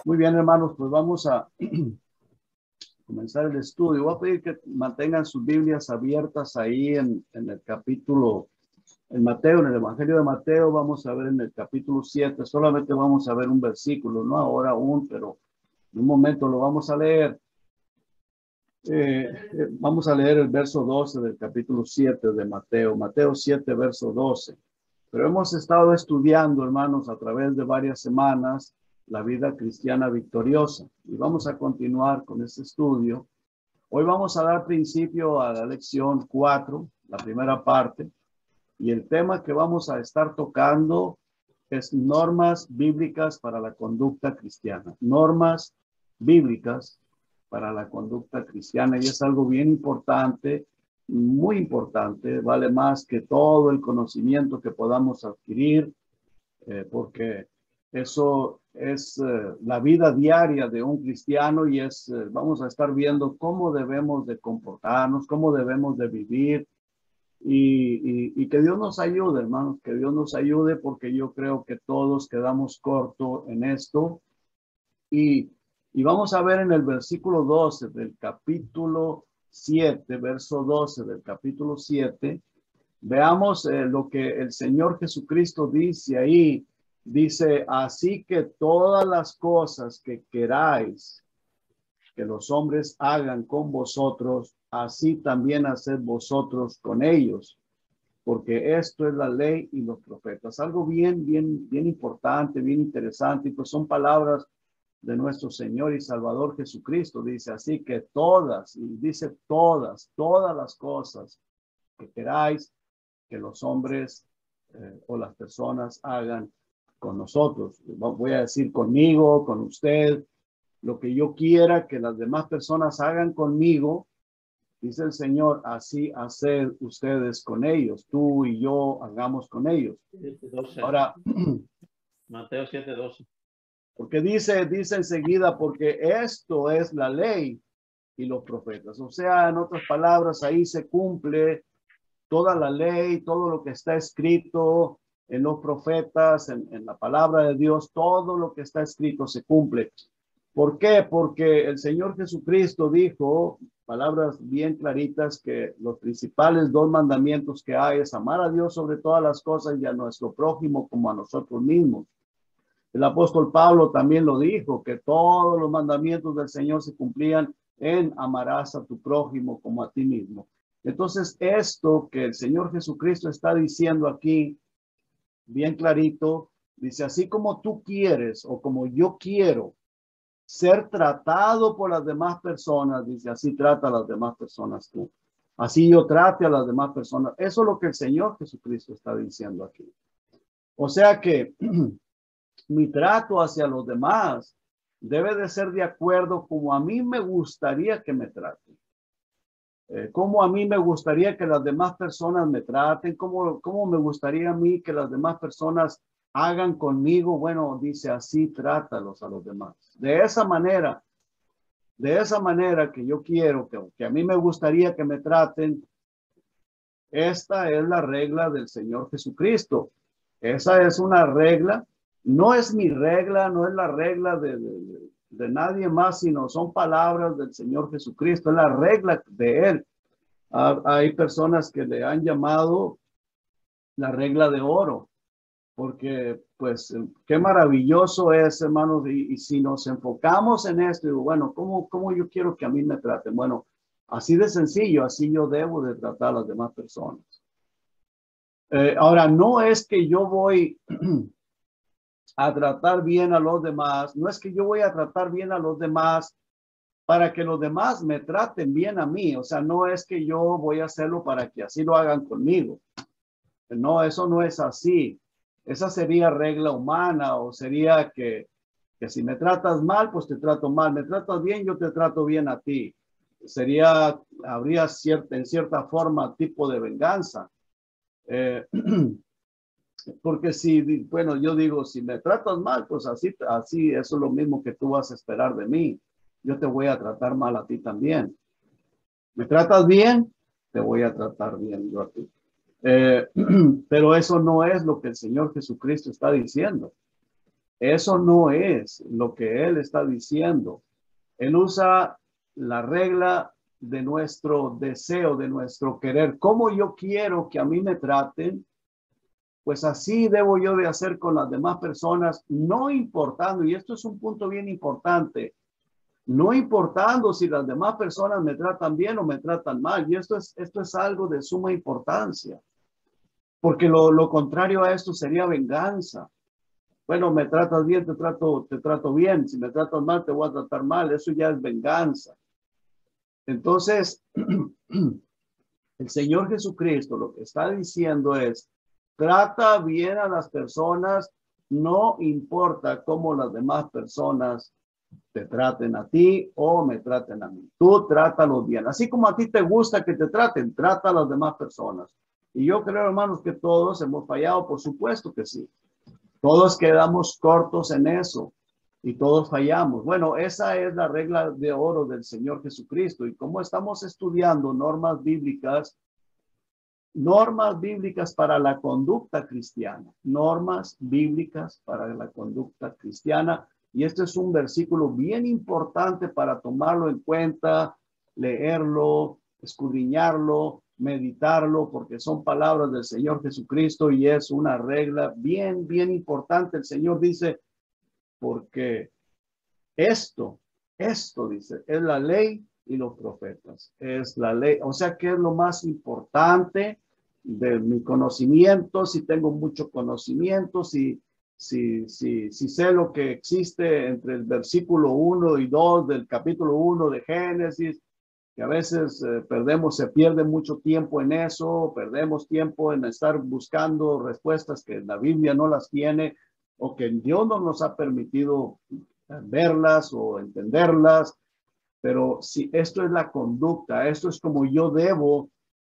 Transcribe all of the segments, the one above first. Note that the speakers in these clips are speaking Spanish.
Muy bien, hermanos, pues vamos a comenzar el estudio. Voy a pedir que mantengan sus Biblias abiertas ahí en el capítulo, en Mateo, en el Evangelio de Mateo. Vamos a ver en el capítulo 7, solamente vamos a ver un versículo, no ahora aún, pero en un momento lo vamos a leer. Vamos a leer el verso 12 del capítulo 7 de Mateo, Mateo 7, verso 12. Pero hemos estado estudiando, hermanos, a través de varias semanas, la vida cristiana victoriosa. Y vamos a continuar con este estudio. Hoy vamos a dar principio a la lección 4, la primera parte. Y el tema que vamos a estar tocando es normas bíblicas para la conducta cristiana. Normas bíblicas para la conducta cristiana. Y es algo bien importante, muy importante. Vale más que todo el conocimiento que podamos adquirir, porque eso es la vida diaria de un cristiano y vamos a estar viendo cómo debemos de comportarnos, cómo debemos de vivir y que Dios nos ayude, hermanos, que Dios nos ayude porque yo creo que todos quedamos cortos en esto y vamos a ver en el versículo 12 del capítulo 7, verso 12 del capítulo 7, veamos lo que el Señor Jesucristo dice ahí. Dice, así que todas las cosas que queráis que los hombres hagan con vosotros, así también haced vosotros con ellos, porque esto es la ley y los profetas. Algo bien importante, bien interesante, y pues son palabras de nuestro Señor y Salvador Jesucristo. Dice, así que todas, y dice todas las cosas que queráis que los hombres o las personas hagan con nosotros. Voy a decir conmigo, con usted, lo que yo quiera que las demás personas hagan conmigo, dice el Señor, así haced ustedes con ellos, tú y yo hagamos con ellos. 7:12. Ahora, Mateo 7:12. porque dice enseguida, porque esto es la ley y los profetas. O sea, en otras palabras, ahí se cumple toda la ley, todo lo que está escrito en los profetas, en la palabra de Dios, todo lo que está escrito se cumple. ¿Por qué? Porque el Señor Jesucristo dijo, palabras bien claritas, que los principales dos mandamientos que hay es amar a Dios sobre todas las cosas y a nuestro prójimo como a nosotros mismos. El apóstol Pablo también lo dijo, que todos los mandamientos del Señor se cumplían en amarás a tu prójimo como a ti mismo. Entonces, esto que el Señor Jesucristo está diciendo aquí, bien clarito, dice, así como tú quieres o como yo quiero ser tratado por las demás personas, dice, así trata a las demás personas tú. Así yo trate a las demás personas. Eso es lo que el Señor Jesucristo está diciendo aquí. O sea que mi trato hacia los demás debe de ser de acuerdo como a mí me gustaría que me traten. Como a mí me gustaría que las demás personas me traten, como me gustaría a mí que las demás personas hagan conmigo. Bueno, dice así, trátalos a los demás. De esa manera que yo quiero, que a mí me gustaría que me traten, esta es la regla del Señor Jesucristo. Esa es una regla, no es mi regla, no es la regla de nadie más, sino son palabras del Señor Jesucristo, es la regla de Él. Hay personas que le han llamado la regla de oro, porque pues qué maravilloso es, hermanos, y si nos enfocamos en esto, digo, bueno, ¿cómo yo quiero que a mí me traten? Bueno, así de sencillo, así yo debo de tratar a las demás personas. Ahora, no es que yo voy a tratar bien a los demás, no es que yo voy a tratar bien a los demás para que los demás me traten bien a mí, o sea, no es que yo voy a hacerlo para que así lo hagan conmigo. No, eso no es así. Esa sería regla humana o sería que si me tratas mal, pues te trato mal. Me tratas bien, yo te trato bien a ti. Habría en cierta forma tipo de venganza. Porque bueno, yo digo, si me tratas mal, pues así, eso es lo mismo que tú vas a esperar de mí. Yo te voy a tratar mal a ti también. ¿Me tratas bien? Te voy a tratar bien yo a ti. Pero eso no es lo que el Señor Jesucristo está diciendo. Eso no es lo que él está diciendo. Él usa la regla de nuestro deseo, de nuestro querer. Como yo quiero que a mí me traten, pues así debo yo de hacer con las demás personas, no importando, y esto es un punto bien importante, no importando si las demás personas me tratan bien o me tratan mal. Y esto es algo de suma importancia, porque lo contrario a esto sería venganza. Bueno, me tratas bien, te trato bien. Si me tratas mal, te voy a tratar mal. Eso ya es venganza. Entonces, el Señor Jesucristo lo que está diciendo es, trata bien a las personas, no importa cómo las demás personas te traten a ti o me traten a mí. Tú trátalos bien. Así como a ti te gusta que te traten, trata a las demás personas. Y yo creo, hermanos, que todos hemos fallado, por supuesto que sí. Todos quedamos cortos en eso y todos fallamos. Bueno, esa es la regla de oro del Señor Jesucristo. Y como estamos estudiando normas bíblicas para la conducta cristiana, normas bíblicas para la conducta cristiana. Y este es un versículo bien importante para tomarlo en cuenta, leerlo, escudriñarlo, meditarlo, porque son palabras del Señor Jesucristo y es una regla bien importante. El Señor dice, porque esto dice, es la ley y los profetas. Es la ley, o sea que es lo más importante de mi conocimiento, si tengo mucho conocimiento, si sé lo que existe entre el versículo 1 y 2 del capítulo 1 de Génesis, que a veces se pierde mucho tiempo en eso, perdemos tiempo en estar buscando respuestas que la Biblia no las tiene o que Dios no nos ha permitido verlas o entenderlas. Pero si esto es la conducta, esto es como yo debo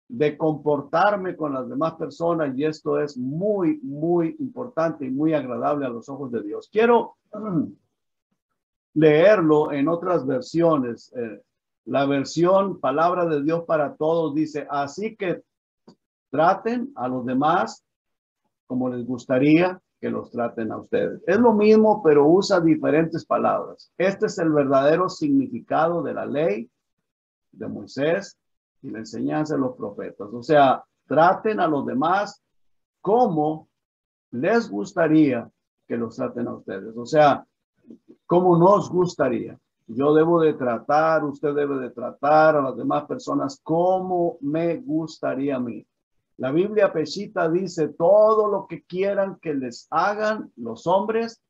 de comportarme con las demás personas, y esto es muy importante y muy agradable a los ojos de Dios. Quiero leerlo en otras versiones. La versión Palabra de Dios para Todos dice, así que traten a los demás como les gustaría que los traten a ustedes. Es lo mismo, pero usa diferentes palabras. Este es el verdadero significado de la ley de Moisés y la enseñanza de los profetas. O sea, traten a los demás como les gustaría que los traten a ustedes. O sea, como nos gustaría. Yo debo de tratar, usted debe de tratar a las demás personas como me gustaría a mí. La Biblia Peshitta dice, todo lo que quieran que les hagan los hombres,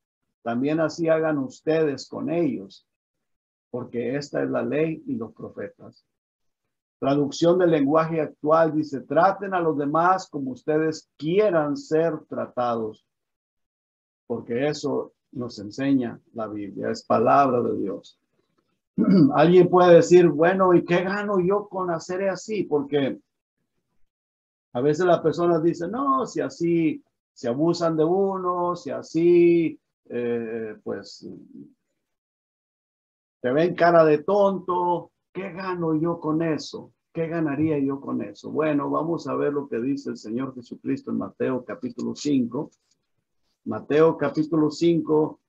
también así hagan ustedes con ellos, porque esta es la ley y los profetas. Traducción del lenguaje actual dice, traten a los demás como ustedes quieran ser tratados, porque eso nos enseña la Biblia, es palabra de Dios. Alguien puede decir, bueno, ¿y qué gano yo con hacer así? Porque a veces las personas dicen, no, si así se abusan de uno, si así, pues, te ven cara de tonto, ¿qué gano yo con eso? ¿Qué ganaría yo con eso? Bueno, vamos a ver lo que dice el Señor Jesucristo en Mateo capítulo 5. Mateo capítulo 5,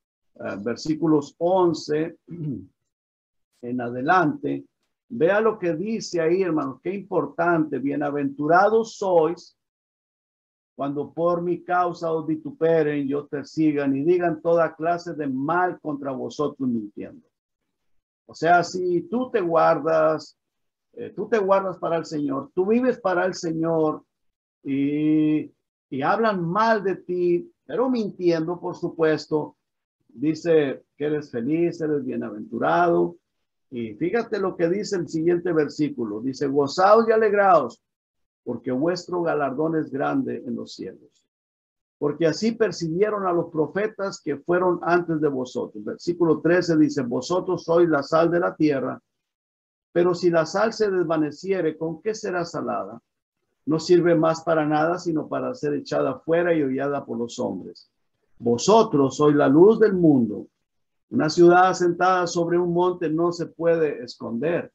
versículos 11 en adelante. Vea lo que dice ahí, hermanos, qué importante. Bienaventurados sois cuando por mi causa os vituperen y os persigan y digan toda clase de mal contra vosotros mintiendo. O sea, si tú te guardas para el Señor, tú vives para el Señor y hablan mal de ti, pero mintiendo, por supuesto, dice que eres feliz, eres bienaventurado. Y fíjate lo que dice el siguiente versículo. Dice, gozaos y alegraos, porque vuestro galardón es grande en los cielos. Porque así persiguieron a los profetas que fueron antes de vosotros. Versículo 13 dice, vosotros sois la sal de la tierra, pero si la sal se desvaneciere, ¿con qué será salada? No sirve más para nada, sino para ser echada fuera y hollada por los hombres. Vosotros sois la luz del mundo. Una ciudad asentada sobre un monte no se puede esconder,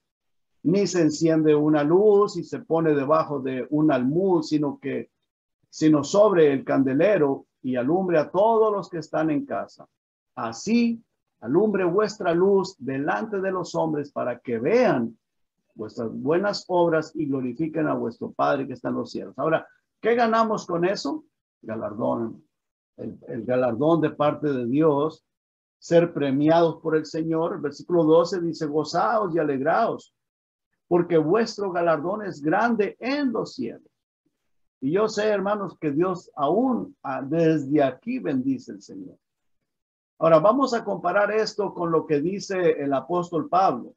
ni se enciende una luz y se pone debajo de un almud, sino sobre el candelero y alumbre a todos los que están en casa. Así alumbre vuestra luz delante de los hombres para que vean vuestras buenas obras y glorifiquen a vuestro Padre que está en los cielos. Ahora, ¿qué ganamos con eso? Galardón. El galardón de parte de Dios, ser premiados por el Señor. El versículo 12 dice, gozaos y alegraos, porque vuestro galardón es grande en los cielos. Y yo sé, hermanos, que Dios aún desde aquí bendice el Señor. Ahora, vamos a comparar esto con lo que dice el apóstol Pablo.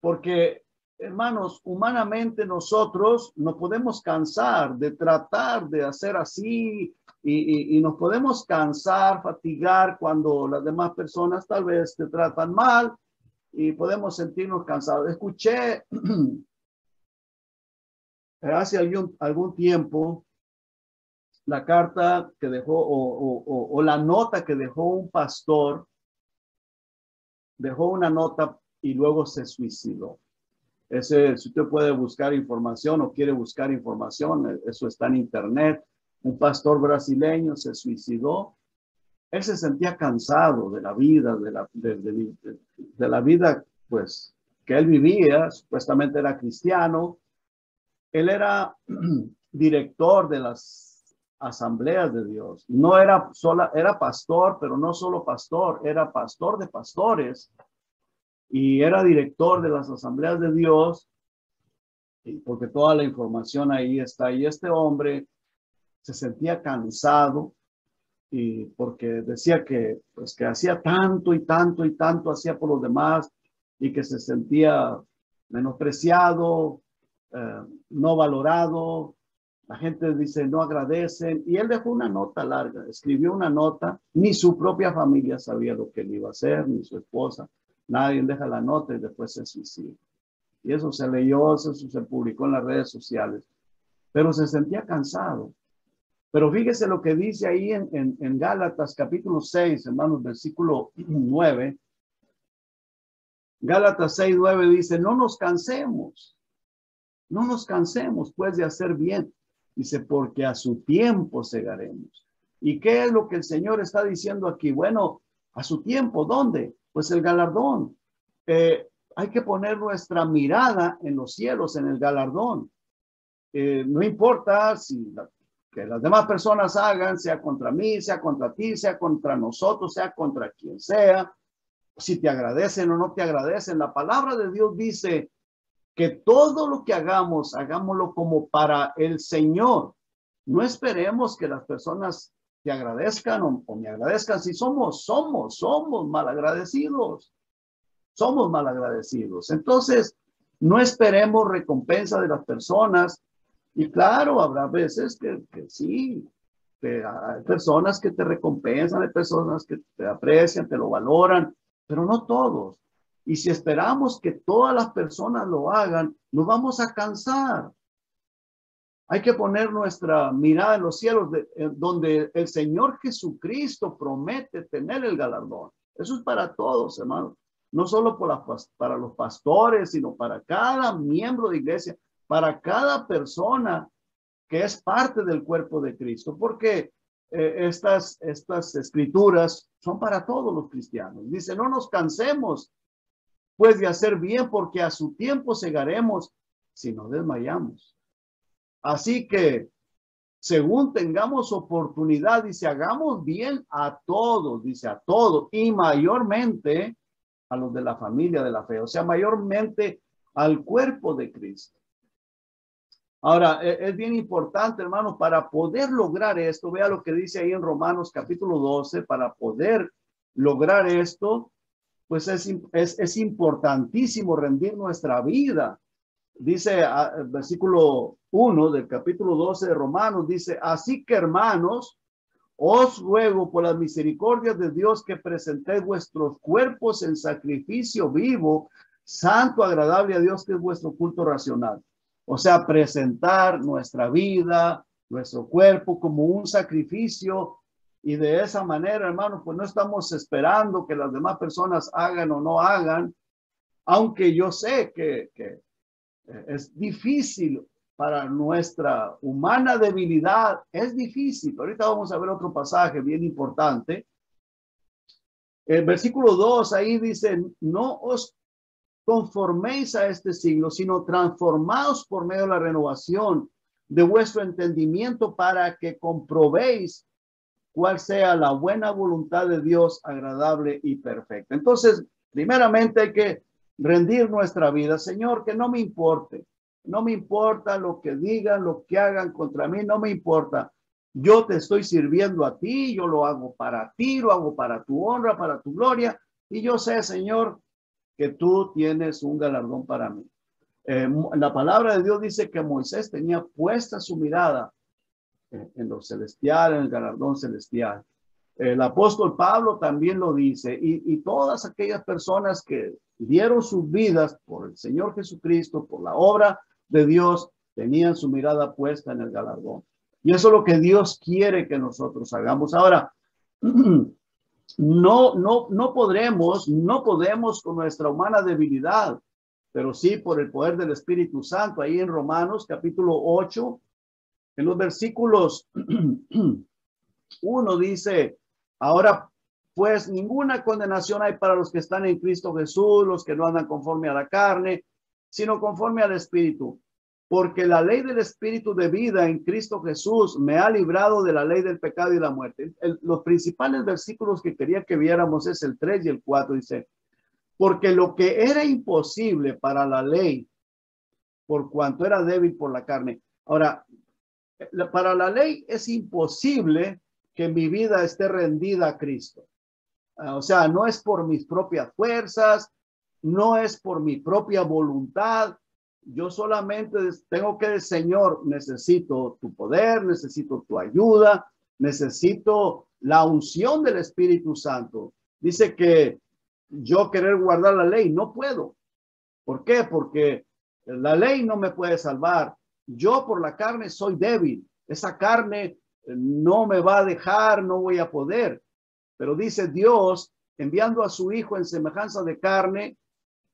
Porque, hermanos, humanamente nosotros nos podemos cansar de tratar de hacer así y nos podemos cansar, fatigar cuando las demás personas tal vez te tratan mal y podemos sentirnos cansados. Escuché hace algún tiempo la carta que dejó o la nota que dejó un pastor, dejó una nota y luego se suicidó. Si usted puede buscar información o quiere buscar información, eso está en internet. Un pastor brasileño se suicidó. Él se sentía cansado de la vida, de la vida, pues, que él vivía. Supuestamente era cristiano. Él era director de las asambleas de Dios. No era era pastor, pero no solo pastor, era pastor de pastores. Y era director de las asambleas de Dios, porque toda la información ahí está. Y este hombre se sentía cansado y porque decía que, pues, que hacía tanto y tanto y tanto hacía por los demás y que se sentía menospreciado, no valorado. La gente dice no agradecen, y él dejó una nota larga, escribió una nota. Ni su propia familia sabía lo que él iba a hacer, ni su esposa. Nadie deja la nota y después se suicida. Y eso se leyó, eso se publicó en las redes sociales. Pero se sentía cansado. Pero fíjese lo que dice ahí en Gálatas capítulo 6, hermanos, versículo 9. Gálatas 6, 9 dice, no nos cansemos pues de hacer bien. Dice, porque a su tiempo segaremos. ¿Y qué es lo que el Señor está diciendo aquí? Bueno, a su tiempo, ¿dónde? Pues el galardón. Hay que poner nuestra mirada en los cielos, en el galardón. No importa que las demás personas hagan, sea contra mí, sea contra ti, sea contra nosotros, sea contra quien sea, si te agradecen o no te agradecen. La palabra de Dios dice que todo lo que hagamos, hagámoslo como para el Señor. No esperemos que las personas te agradezcan o me agradezcan. Si somos malagradecidos. Somos malagradecidos. Entonces, no esperemos recompensa de las personas. Y claro, habrá veces que sí, hay personas que te recompensan, hay personas que te aprecian, te lo valoran, pero no todos. Y si esperamos que todas las personas lo hagan, nos vamos a cansar. Hay que poner nuestra mirada en los cielos, donde el Señor Jesucristo promete tener el galardón. Eso es para todos, hermanos. No solo para los pastores, sino para cada miembro de iglesia, para cada persona que es parte del cuerpo de Cristo, porque estas escrituras son para todos los cristianos. Dice, no nos cansemos pues de hacer bien, porque a su tiempo segaremos si no desmayamos. Así que, según tengamos oportunidad, dice, hagamos bien a todos, dice a todos, y mayormente a los de la familia de la fe, o sea, mayormente al cuerpo de Cristo. Ahora, es bien importante, hermanos, para poder lograr esto, vea lo que dice ahí en Romanos capítulo 12, para poder lograr esto, pues es importantísimo rendir nuestra vida. Dice el versículo 1 del capítulo 12 de Romanos, dice, así que hermanos, os ruego por las misericordias de Dios que presentéis vuestros cuerpos en sacrificio vivo, santo, agradable a Dios, que es vuestro culto racional. O sea, presentar nuestra vida, nuestro cuerpo como un sacrificio. Y de esa manera, hermano, pues no estamos esperando que las demás personas hagan o no hagan, aunque yo sé que es difícil para nuestra humana debilidad es difícil. Ahorita vamos a ver otro pasaje bien importante. El versículo 2 ahí dice, no os conforméis a este siglo, sino transformaos por medio de la renovación de vuestro entendimiento para que comprobéis cuál sea la buena voluntad de Dios, agradable y perfecta. Entonces, primeramente hay que rendir nuestra vida. Señor, que no me importe. No me importa lo que digan, lo que hagan contra mí, no me importa. Yo te estoy sirviendo a ti, yo lo hago para ti, lo hago para tu honra, para tu gloria. Y yo sé, Señor, que tú tienes un galardón para mí. La palabra de Dios dice que Moisés tenía puesta su mirada en lo celestial, en el galardón celestial. El apóstol Pablo también lo dice, y todas aquellas personas que dieron sus vidas por el Señor Jesucristo, por la obra de Dios, tenían su mirada puesta en el galardón. Y eso es lo que Dios quiere que nosotros hagamos. Ahora, no podemos con nuestra humana debilidad, pero sí por el poder del Espíritu Santo. Ahí en Romanos capítulo 8, en los versículos 1 dice, ahora pues ninguna condenación hay para los que están en Cristo Jesús, los que no andan conforme a la carne, sino conforme al Espíritu. Porque la ley del Espíritu de vida en Cristo Jesús me ha librado de la ley del pecado y la muerte. Los principales versículos que quería que viéramos es el 3 y el 4. Dice, porque lo que era imposible para la ley, por cuanto era débil por la carne. Ahora, para la ley es imposible que mi vida esté rendida a Cristo. O sea, no es por mis propias fuerzas, no es por mi propia voluntad. Yo solamente tengo que decir, Señor, necesito tu poder, necesito tu ayuda, necesito la unción del Espíritu Santo. Dice que yo querer guardar la ley, no puedo. ¿Por qué? Porque la ley no me puede salvar. Yo por la carne soy débil. Esa carne no me va a dejar, no voy a poder. Pero dice Dios, enviando a su Hijo en semejanza de carne,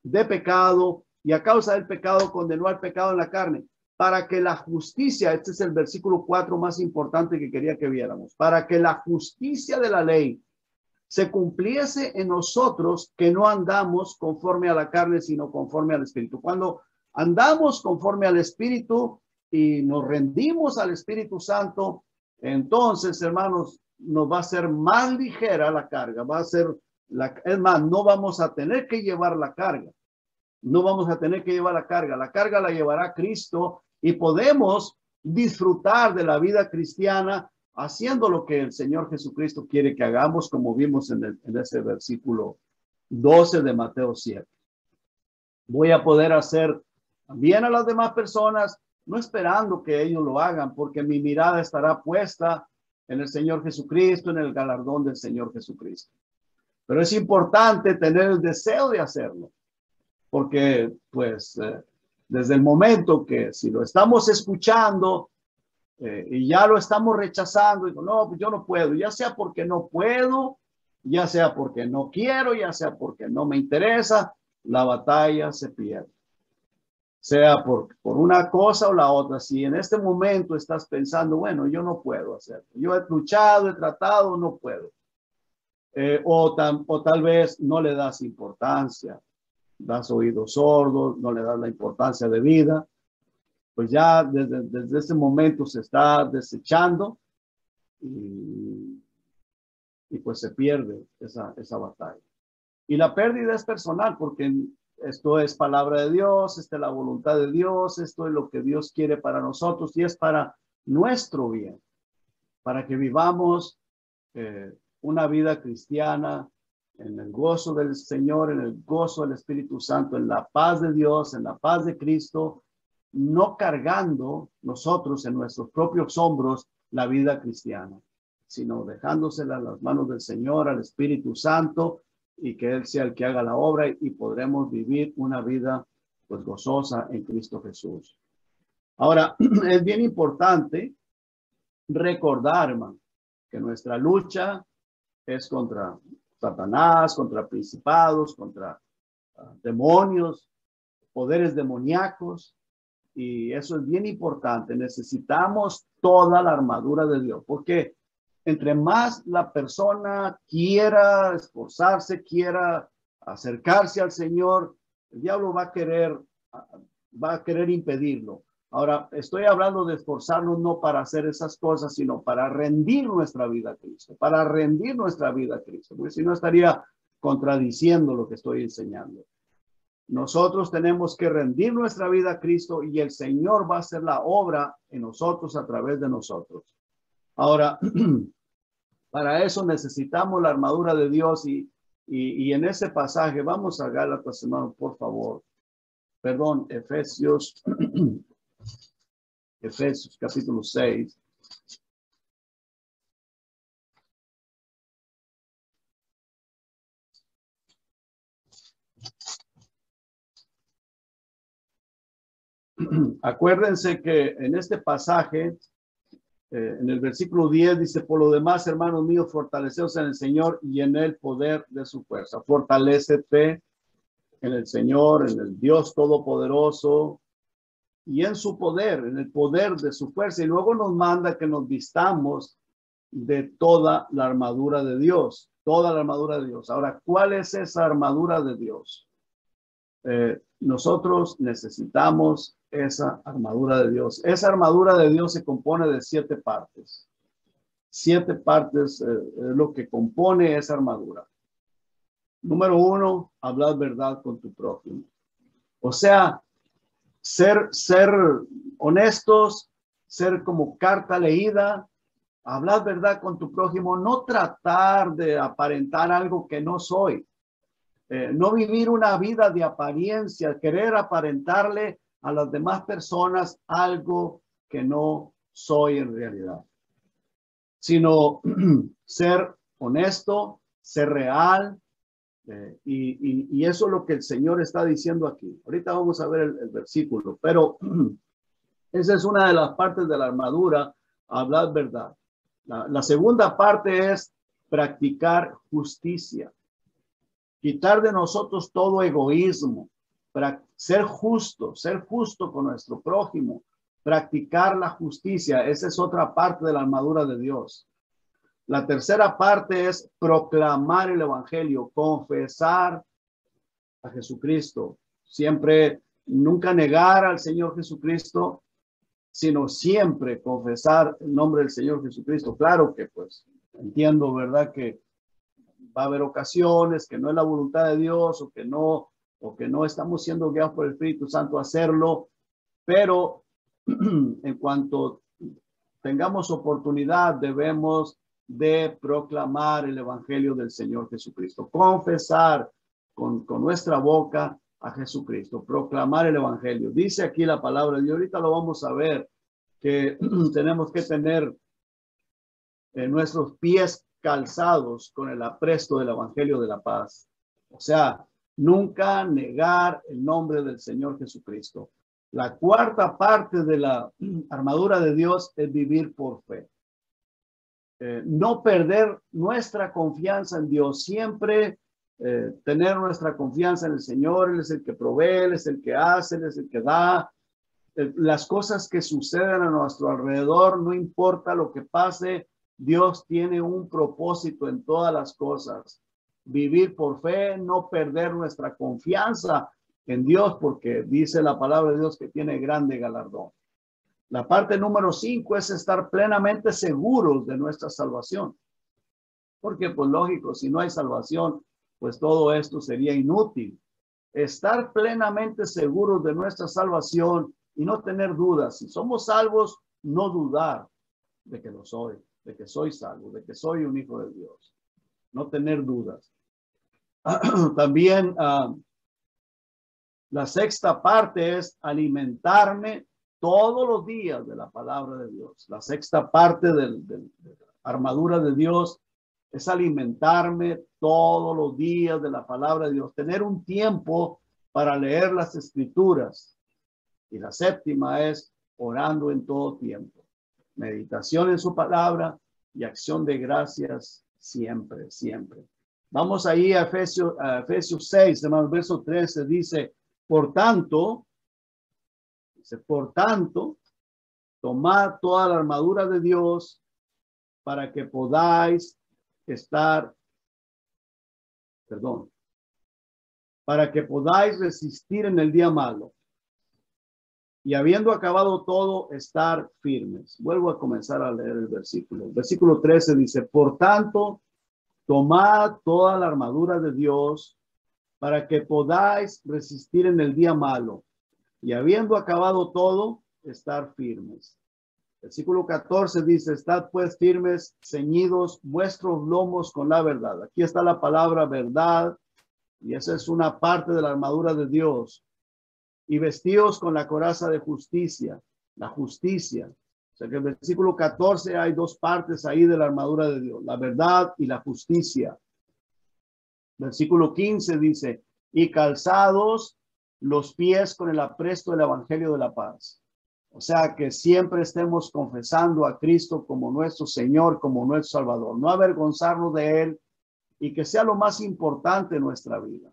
de pecado, y a causa del pecado condenó al pecado en la carne, para que la justicia, este es el versículo 4 más importante que quería que viéramos, para que la justicia de la ley se cumpliese en nosotros, que no andamos conforme a la carne, sino conforme al Espíritu. Cuando andamos conforme al Espíritu y nos rendimos al Espíritu Santo, entonces, hermanos, nos va a ser más ligera la carga, va a ser, es más, no vamos a tener que llevar la carga. No vamos a tener que llevar la carga la llevará Cristo y podemos disfrutar de la vida cristiana haciendo lo que el Señor Jesucristo quiere que hagamos, como vimos en ese versículo 12 de Mateo 7. Voy a poder hacer bien a las demás personas, no esperando que ellos lo hagan, porque mi mirada estará puesta en el Señor Jesucristo, en el galardón del Señor Jesucristo. Pero es importante tener el deseo de hacerlo. Porque, pues, desde el momento que si lo estamos escuchando y ya lo estamos rechazando, digo, no, pues yo no puedo, ya sea porque no puedo, ya sea porque no quiero, ya sea porque no me interesa, la batalla se pierde. Sea por una cosa o la otra. Si en este momento estás pensando, bueno, yo no puedo hacerlo, yo he luchado, he tratado, no puedo. O tal vez no le das importancia. Das oídos sordos, no le das la importancia de vida, pues ya desde ese momento se está desechando y pues se pierde esa batalla. Y la pérdida es personal porque esto es palabra de Dios, esta es la voluntad de Dios, esto es lo que Dios quiere para nosotros y es para nuestro bien, para que vivamos una vida cristiana en el gozo del Señor, en el gozo del Espíritu Santo, en la paz de Dios, en la paz de Cristo, no cargando nosotros en nuestros propios hombros la vida cristiana, sino dejándosela en las manos del Señor, al Espíritu Santo, y que Él sea el que haga la obra y podremos vivir una vida pues gozosa en Cristo Jesús. Ahora, es bien importante recordar, hermano, que nuestra lucha es contra Satanás, contra principados, contra demonios, poderes demoníacos. y eso es bien importante. Necesitamos toda la armadura de Dios, porque entre más la persona quiera esforzarse, quiera acercarse al Señor, el diablo va a querer impedirlo. Ahora, estoy hablando de esforzarnos no para hacer esas cosas, sino para rendir nuestra vida a Cristo, para rendir nuestra vida a Cristo, porque si no estaría contradiciendo lo que estoy enseñando. Nosotros tenemos que rendir nuestra vida a Cristo y el Señor va a hacer la obra en nosotros a través de nosotros. Ahora, para eso necesitamos la armadura de Dios y en ese pasaje, vamos a Gálatas, hermano, por favor. Perdón, Efesios, Efesios capítulo 6. Acuérdense que en este pasaje, en el versículo 10 dice, por lo demás, hermanos míos, fortaleceos en el Señor y en el poder de su fuerza. Fortalécete en el Señor, en el Dios Todopoderoso y en su poder, en el poder de su fuerza. Y luego nos manda que nos vistamos de toda la armadura de Dios, toda la armadura de Dios. Ahora, ¿cuál es esa armadura de Dios? Nosotros necesitamos esa armadura de Dios. Esa armadura de Dios se compone de 7 partes. 7 partes es lo que compone esa armadura. Número 1, hablar verdad con tu prójimo. O sea, ser honestos, ser como carta leída, hablar verdad con tu prójimo, no tratar de aparentar algo que no soy. No vivir una vida de apariencia, querer aparentarle a las demás personas algo que no soy en realidad, sino ser honesto, ser real, y eso es lo que el Señor está diciendo aquí. Ahorita vamos a ver el versículo, pero esa es una de las partes de la armadura, hablar verdad. La segunda parte es practicar justicia. Quitar de nosotros todo egoísmo, ser justo con nuestro prójimo, practicar la justicia. Esa es otra parte de la armadura de Dios. La tercera parte es proclamar el evangelio, confesar a Jesucristo. Siempre, nunca negar al Señor Jesucristo, sino siempre confesar el nombre del Señor Jesucristo. Claro que pues entiendo, ¿verdad? Que va a haber ocasiones que no es la voluntad de Dios o que no estamos siendo guiados por el Espíritu Santo a hacerlo, pero en cuanto tengamos oportunidad debemos de proclamar el evangelio del Señor Jesucristo, confesar con nuestra boca a Jesucristo, proclamar el evangelio. Dice aquí la palabra de Dios, ahorita lo vamos a ver, que tenemos que tener nuestros pies calzados con el apresto del evangelio de la paz. O sea, nunca negar el nombre del Señor Jesucristo. La cuarta parte de la armadura de Dios es vivir por fe. No perder nuestra confianza en Dios, siempre tener nuestra confianza en el Señor. Él es el que provee, Él es el que hace, Él es el que da. Las cosas que suceden a nuestro alrededor, no importa lo que pase, Dios tiene un propósito en todas las cosas. Vivir por fe, no perder nuestra confianza en Dios, porque dice la palabra de Dios que tiene grande galardón. La parte número 5 es estar plenamente seguros de nuestra salvación. Porque, pues lógico, si no hay salvación, pues todo esto sería inútil. Estar plenamente seguros de nuestra salvación y no tener dudas. Si somos salvos, no dudar de que lo soy, de que soy salvo, de que soy un hijo de Dios. No tener dudas. También la sexta parte es alimentarme todos los días de la palabra de Dios. La sexta parte de la armadura de Dios es alimentarme todos los días de la palabra de Dios. Tener un tiempo para leer las escrituras. Y la séptima es orando en todo tiempo. Meditación en su palabra y acción de gracias siempre, siempre. Vamos ahí a Efesios 6, hermanos, verso 13, dice, por tanto, Dice, por tanto, tomad toda la armadura de Dios para que podáis para que podáis resistir en el día malo. Y habiendo acabado todo, estar firmes. Vuelvo a comenzar a leer el versículo. Versículo 13 dice, por tanto, tomad toda la armadura de Dios para que podáis resistir en el día malo. Y habiendo acabado todo, estar firmes. Versículo 14 dice, estad pues firmes, ceñidos vuestros lomos con la verdad. Aquí está la palabra verdad, y esa es una parte de la armadura de Dios. Y vestidos con la coraza de justicia, la justicia. O sea que en el versículo 14 hay dos partes ahí de la armadura de Dios, la verdad y la justicia. Versículo 15 dice, y calzados los pies con el apresto del evangelio de la paz. O sea, que siempre estemos confesando a Cristo como nuestro Señor, como nuestro Salvador. No avergonzarnos de Él y que sea lo más importante en nuestra vida.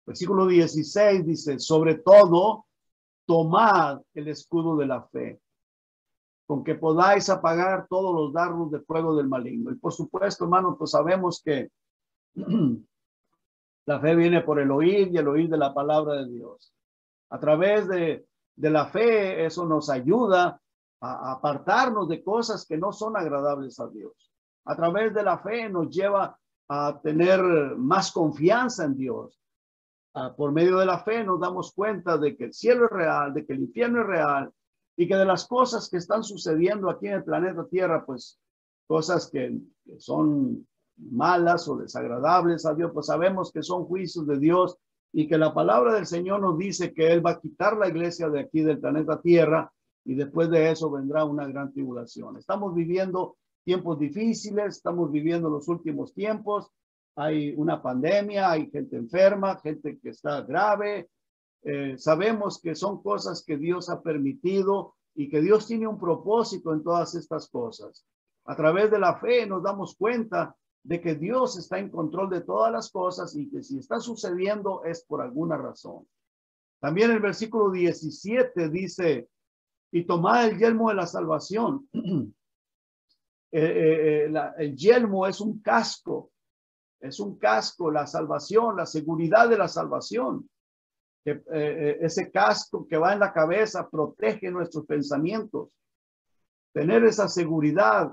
Versículo 16 dice, sobre todo, tomad el escudo de la fe, con que podáis apagar todos los dardos de fuego del maligno. Y por supuesto, hermanos, pues sabemos que la fe viene por el oír y el oír de la palabra de Dios. A través de la fe, eso nos ayuda a apartarnos de cosas que no son agradables a Dios. A través de la fe nos lleva a tener más confianza en Dios. Por medio de la fe nos damos cuenta de que el cielo es real, de que el infierno es real y que de las cosas que están sucediendo aquí en el planeta Tierra, pues cosas que son malas o desagradables a Dios, pues sabemos que son juicios de Dios y que la palabra del Señor nos dice que Él va a quitar la iglesia de aquí del planeta Tierra y después de eso vendrá una gran tribulación. Estamos viviendo tiempos difíciles, estamos viviendo los últimos tiempos. Hay una pandemia, hay gente enferma, gente que está grave. Sabemos que son cosas que Dios ha permitido y que Dios tiene un propósito en todas estas cosas. A través de la fe nos damos cuenta de que Dios está en control de todas las cosas y que si está sucediendo es por alguna razón. También el versículo 17 dice, y tomad el yelmo de la salvación. El yelmo es un casco. Es un casco, la salvación, la seguridad de la salvación. Ese casco que va en la cabeza protege nuestros pensamientos. Tener esa seguridad.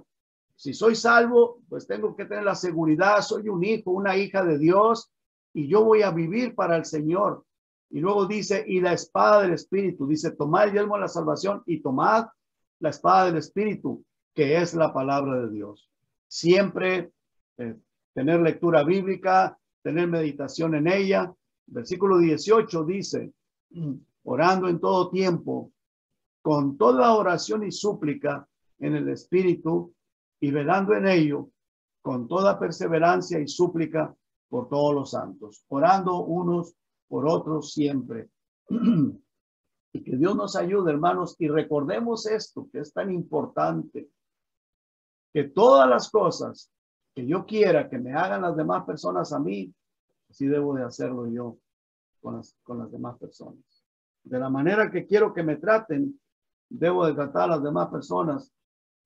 Si soy salvo, pues tengo que tener la seguridad. Soy un hijo, una hija de Dios y yo voy a vivir para el Señor. Y luego dice, y la espada del Espíritu. Dice, tomad el yelmo de la salvación y tomad la espada del Espíritu, que es la palabra de Dios. Siempre tener lectura bíblica, tener meditación en ella. Versículo 18 dice, orando en todo tiempo, con toda oración y súplica en el Espíritu y velando en ello, con toda perseverancia y súplica por todos los santos, orando unos por otros siempre. Y que Dios nos ayude, hermanos, y recordemos esto, que es tan importante, que todas las cosas que yo quiera que me hagan las demás personas a mí, así debo de hacerlo yo con las demás personas. De la manera que quiero que me traten, debo de tratar a las demás personas,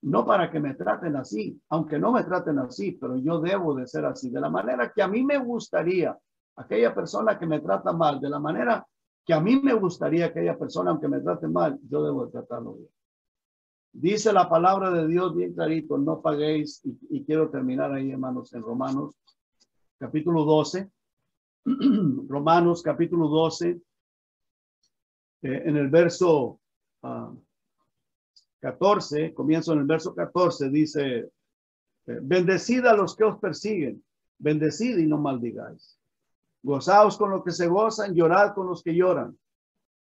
no para que me traten así, aunque no me traten así, pero yo debo de ser así. De la manera que a mí me gustaría, aquella persona que me trata mal, de la manera que a mí me gustaría aquella persona, aunque me trate mal, yo debo de tratarlo bien. Dice la palabra de Dios bien clarito, no paguéis, y quiero terminar ahí, hermanos, en Romanos, capítulo 12. Romanos, capítulo 12, en el verso 14, comienzo en el verso 14, dice, bendecid a los que os persiguen, bendecid y no maldigáis. Gozaos con los que se gozan, llorad con los que lloran.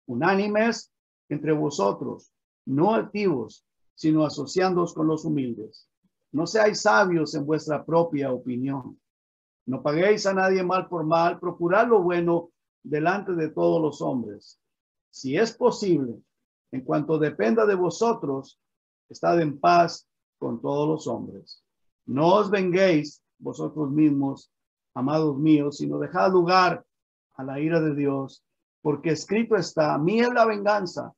Unánimes entre vosotros, no altivos, sino asociándoos con los humildes. No seáis sabios en vuestra propia opinión. No paguéis a nadie mal por mal, procurad lo bueno delante de todos los hombres. Si es posible, en cuanto dependa de vosotros, estad en paz con todos los hombres. No os venguéis vosotros mismos, amados míos, sino dejad lugar a la ira de Dios, porque escrito está, mía es la venganza,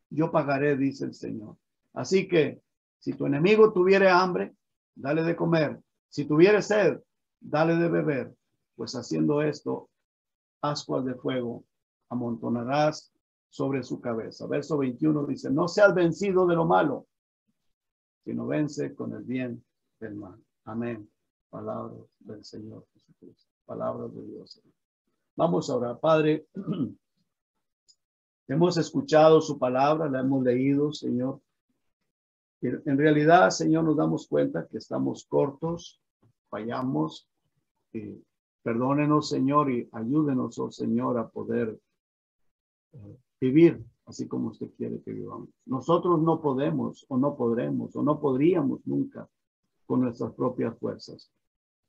yo pagaré, dice el Señor. Así que si tu enemigo tuviere hambre, dale de comer. Si tuviere sed, dale de beber. Pues haciendo esto, ascuas de fuego amontonarás sobre su cabeza. Verso 21 dice, no seas vencido de lo malo, sino vence con el bien del mal. Amén. Palabras del Señor Jesucristo. Palabras de Dios. Vamos a orar. Padre, hemos escuchado su palabra, la hemos leído, Señor. En realidad, Señor, nos damos cuenta que estamos cortos, fallamos. Perdónenos, Señor, y ayúdenos, oh Señor, a poder vivir así como usted quiere que vivamos. Nosotros no podemos, o no podremos, o no podríamos nunca con nuestras propias fuerzas.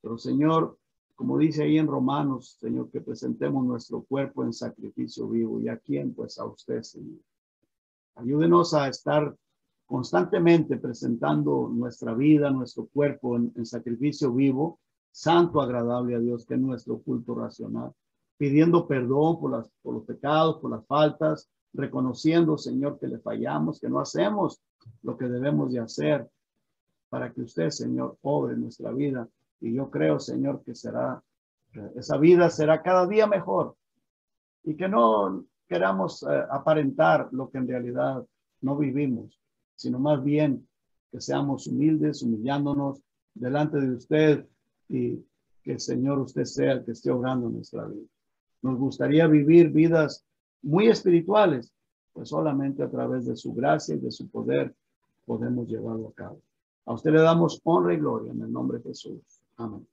Pero, Señor, como dice ahí en Romanos, Señor, que presentemos nuestro cuerpo en sacrificio vivo. ¿Y a quién? Pues a usted, Señor. Ayúdenos a estar constantemente presentando nuestra vida, nuestro cuerpo en sacrificio vivo, santo, agradable a Dios, que es nuestro culto racional, pidiendo perdón por los pecados, por las faltas, reconociendo, Señor, que le fallamos, que no hacemos lo que debemos de hacer para que usted, Señor, obre en nuestra vida. Y yo creo, Señor, que esa vida será cada día mejor y que no queramos aparentar lo que en realidad no vivimos, sino más bien que seamos humildes, humillándonos delante de usted y que, Señor, usted sea el que esté obrando en nuestra vida. Nos gustaría vivir vidas muy espirituales, pues solamente a través de su gracia y de su poder podemos llevarlo a cabo. A usted le damos honra y gloria en el nombre de Jesús. Amén.